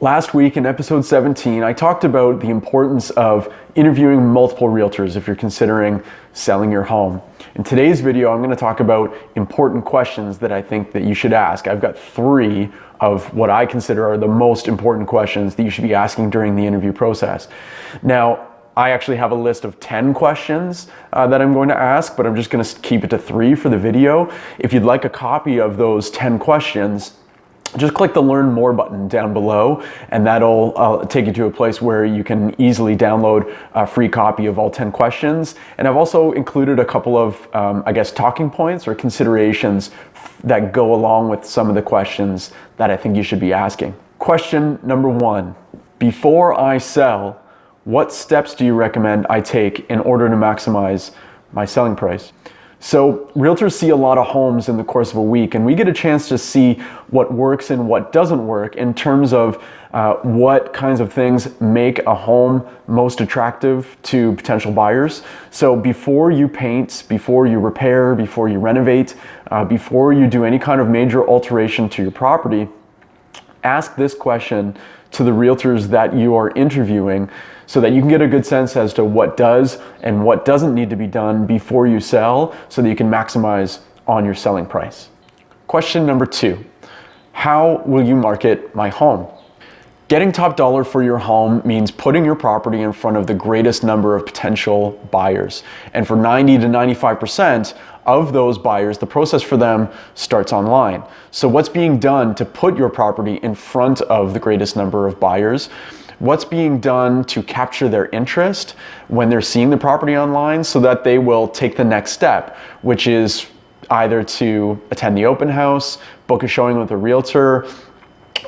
Last week in episode 17, I talked about the importance of interviewing multiple realtors if you're considering selling your home. In today's video, I'm going to talk about important questions that I think that you should ask. I've got 3 of what I consider are the most important questions that you should be asking during the interview process. Now, I actually have a list of 10 questions that I'm going to ask, but I'm just going to keep it to 3 for the video. If you'd like a copy of those 10 questions, just click the Learn More button down below, and that'll take you to a place where you can easily download a free copy of all 10 questions. And I've also included a couple of, talking points or considerations that go along with some of the questions that I think you should be asking. Question number 1, before I sell, what steps do you recommend I take in order to maximize my selling price? So realtors see a lot of homes in the course of a week, and we get a chance to see what works and what doesn't work in terms of what kinds of things make a home most attractive to potential buyers. So before you paint, before you repair, before you renovate, before you do any kind of major alteration to your property, ask this question to the realtors that you are interviewing so that you can get a good sense as to what does and what doesn't need to be done before you sell so that you can maximize on your selling price. Question number 2, how will you market my home? Getting top dollar for your home means putting your property in front of the greatest number of potential buyers. And for 90 to 95% of those buyers, the process for them starts online. So what's being done to put your property in front of the greatest number of buyers? What's being done to capture their interest when they're seeing the property online so that they will take the next step, which is either to attend the open house, book a showing with a realtor,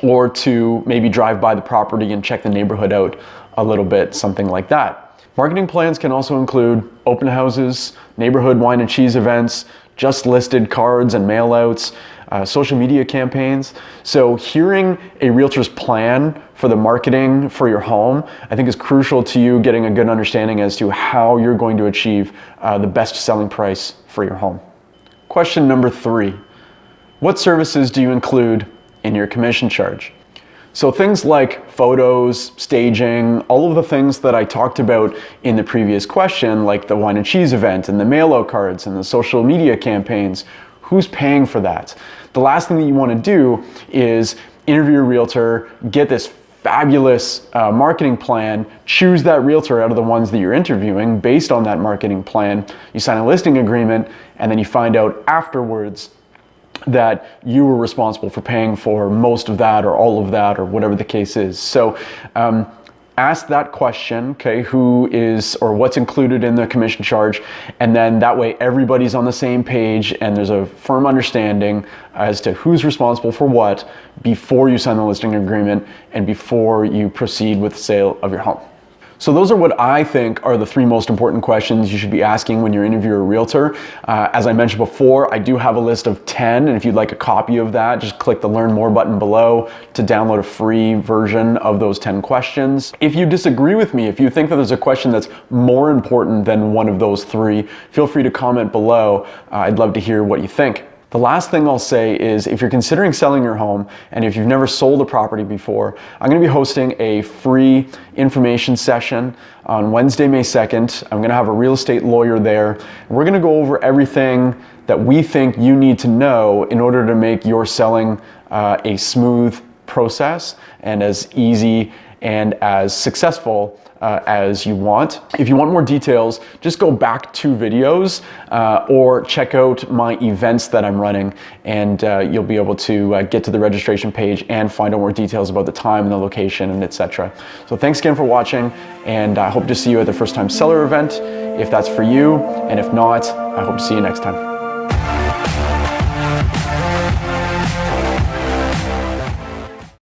or to maybe drive by the property and check the neighborhood out a little bit, something like that. Marketing plans can also include open houses, neighborhood wine and cheese events, just listed cards and mail outs, social media campaigns. So hearing a realtor's plan for the marketing for your home, I think is crucial to you getting a good understanding as to how you're going to achieve the best selling price for your home. Question number 3, what services do you include in your commission charge? So things like photos, staging, all of the things that I talked about in the previous question, like the wine and cheese event and the mail-out cards and the social media campaigns, who's paying for that? The last thing that you want to do is interview a realtor, get this fabulous marketing plan, choose that realtor out of the ones that you're interviewing based on that marketing plan. You sign a listing agreement, and then you find out afterwards that you were responsible for paying for most of that or all of that or whatever the case is. So ask that question, okay, who is or what's included in the commission charge, and then that way everybody's on the same page and there's a firm understanding as to who's responsible for what before you sign the listing agreement and before you proceed with the sale of your home. So those are what I think are the 3 most important questions you should be asking when you interview a realtor. As I mentioned before, I do have a list of 10, and if you'd like a copy of that, just click the Learn More button below to download a free version of those 10 questions. If you disagree with me, if you think that there's a question that's more important than one of those 3, feel free to comment below. I'd love to hear what you think. The last thing I'll say is if you're considering selling your home and if you've never sold a property before, I'm going to be hosting a free information session on Wednesday, May 2nd. I'm going to have a real estate lawyer there. We're going to go over everything that we think you need to know in order to make your selling a smooth process and as easy and as successful as you want. If you want more details, just go back 2 videos or check out my events that I'm running, and you'll be able to get to the registration page and find out more details about the time and the location and etc. So thanks again for watching, and I hope to see you at the First Time Seller event if that's for you, and if not, I hope to see you next time.